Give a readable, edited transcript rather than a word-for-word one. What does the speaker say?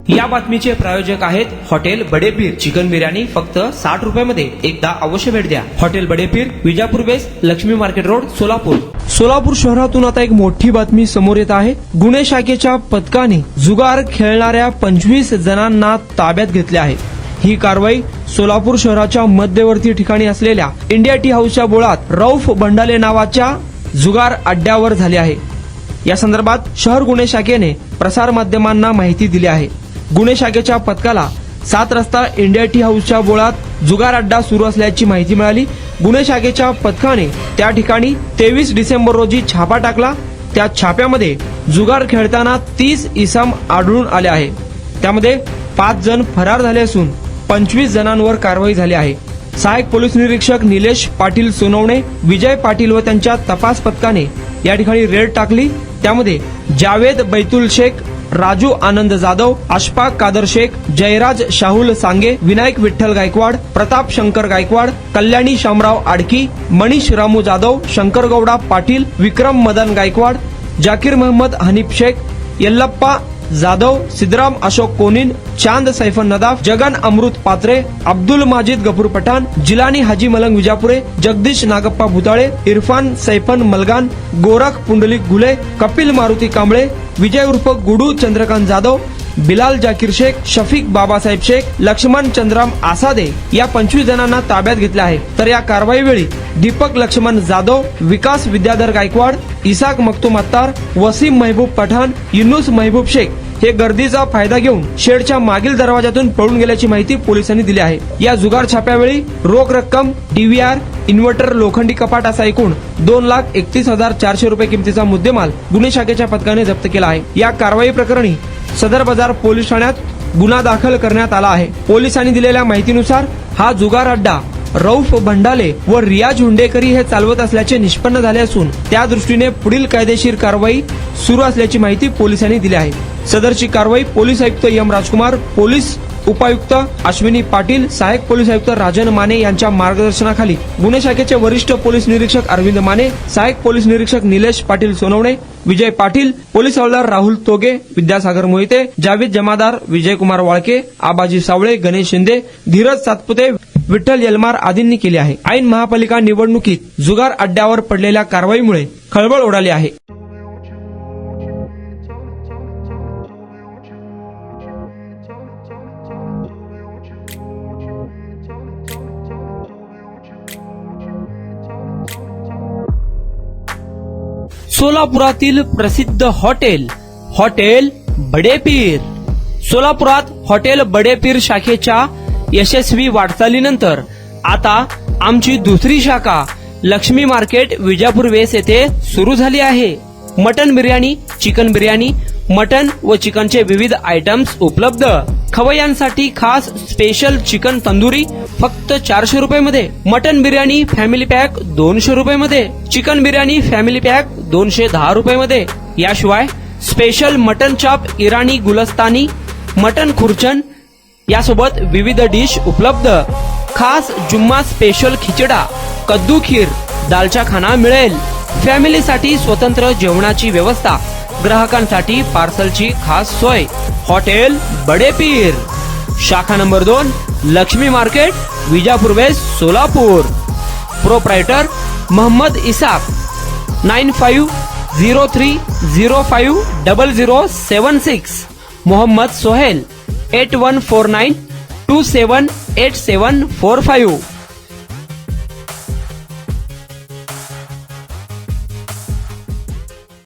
या बातमीचे प्रायोजक आहेत हॉटेल बडेपीर. चिकन बिर्याणी फक्त 60 रुपयामध्ये. एकदा अवश्य भेट द्या. Hotel Badepir, Vijapur west, Lakshmi market road, Solapur. Solapur शहरातून आता एक मोठी बातमी समोर येत आहे. गुन्हे शाखेच्या पथकाने जुगार खेळणाऱ्या 25 जणांना ताब्यात घेतले आहे. ही कारवाई सोलापूर शहराच्या मध्यवर्ती ठिकाणी असलेल्या इंडिया टी हाऊसच्या बोळात रौफ बंडाले नावाच्या जुगार अड्ड्यावर झाली आहे. या संदर्भात शहर गुन्हे शाखेने प्रसार माध्यमांना माहिती दिली आहे. गुन्हे शाखेच्या पथकाला 7 रस्ता इंडिया टी हाऊसच्या बोळात जुगार अड्डा सुरू असल्याची माहिती मिळाली. गुन्हे शाखेच्या पथकाने त्या ठिकाणी 23 डिसेंबर रोजी छापा टाकला. त्या छाप्यामध्ये जुगार खेळताना 30 इसम आढळून आले आहे. त्यामध्ये 5 जण फरार झाले असून 25 जणांवर कारवाई झाली आहे. सहाय्यक पोलीस निरीक्षक निलेश पाटील सोनवणे, विजय पाटील व त्यांच्या तपास पथकाने या ठिकाणी रेड टाकली. त्यामध्ये जावेद बैतुल शेख, राजू आनंद जाधव, अशफाक कादर शेख, जयराज शाहुल सांगे, विनायक विठ्ठल गायकवाड, प्रताप शंकर गायकवाड, कल्याणी शामराव आडकी, मनीष रामू जाधव, शंकर गौडा पाटील, विक्रम मदन गायकवाड, जाकीर मोहम्मद हनीफ शेख, यल्लप्पा जाधव, सिद्धराम अशोक कोनिन, चांद सैफन नदाफ, जगन अमृत पात्रे, अब्दुल माजिद गफूर पठाण, जिलानी हाजी मलंग विजापुरे, जगदीश नागप्पा भुताळे, इरफान सैफन मलगान, गोरख पुंडलिक घुले, कपिल मारुती कांबळे, विजय उर्फ गुडू चंद्रकांत जाधव, बिलाल जाकीर शेख, शफीक बाबासाहेब शेख, लक्ष्मण चंद्राम आसादे या 25 जणांना ताब्यात घेतले आहे. तर या कारवाईवेळी दीपक लक्ष्मण जाधव, विकास विद्याधर गायकवाड, इसाक मखतूम अत्तार, वसीम महबूब पठाण, युनुस महबूब शेख हे गर्दीचा फायदा घेऊन शेडच्या मागील दरवाजातून पळून गेल्याची माहिती पोलिसांनी दिली आहे. या जुगार छाप्यावेळी रोख रक्कम, डीव्हीआर, इन्व्हर्टर, लोखंडी कपाट असा एकूण 2,31,400 रुपये किमतीचा मुद्देमाल गुन्हे शाखेच्या पथकाने जप्त केला आहे. या कारवाई प्रकरणी सदर बाजार पोलीस ठाण्यात गुन्हा दाखल करण्यात आला आहे. पोलिसांनी दिलेल्या माहितीनुसार हा जुगार अड्डा रौफ भंडाले व रियाज हुंडेकरी हे चालवत असल्याचे निष्पन्न झाले असून त्या दृष्टीने पुढील कायदेशीर कारवाई सुरू असल्याची माहिती पोलिसांनी दिली आहे. सदरची कारवाई पोलीस आयुक्त एम राजकुमार, पोलीस उपायुक्त अश्विनी पाटील, सहाय्यक पोलीस आयुक्त राजन माने यांच्या मार्गदर्शनाखाली गुन्हे शाखेचे वरिष्ठ पोलीस निरीक्षक अरविंद माने, सहाय्यक पोलीस निरीक्षक निलेश पाटील सोनवणे, विजय पाटील, पोलीस हवालदार राहुल तोगे, विद्यासागर मोहिते, जावेद जमादार, विजयकुमार वाळके, आबाजी सावळे, गणेश शिंदे, धीरज सातपुते, विठ्ठल यलमार आदींनी केली आहे. ऐन महापालिका निवडणुकीत जुगार अड्ड्यावर पडलेल्या कारवाईमुळे खळबळ उडाली आहे. सोलापुरातील प्रसिद्ध हॉटेल बडेपीर. सोलापुरात हॉटेल बडेपीर शाखेच्या यशस्वी वाटचालीनंतर आता आमची दुसरी शाखा लक्ष्मी मार्केट विजापूर वेस येथे सुरू झाली आहे. Mutton biryani, chicken biryani, mutton व चिकनचे विविध आयटम्स उपलब्ध. खवय्यांसाठी खास स्पेशल चिकन तंदुरी फक्त 400 रुपये. मटन बिर्याणी फॅमिली पॅक 200 रुपये. चिकन बिर्याणी फॅमिली पॅक 210 रुपये. याशिवाय special mutton chop, Irani Gulistani, mutton khurchan यासोबत विविध डिश उपलब्ध. खास जुम्मा स्पेशल खिचडा, कद्दू खीर, दालचा खाना मिळेल. फॅमिलीसाठी स्वतंत्र जेवणाची व्यवस्था, ग्राहकांसाठी पार्सलची खास सोय. हॉटेल बडेपीर, शाखा number 2, Laxmi market, Vijapur west, Solapur. Proprietor Mohammad Isaq. 9503050076. Mohammad Sohail. 8149278745.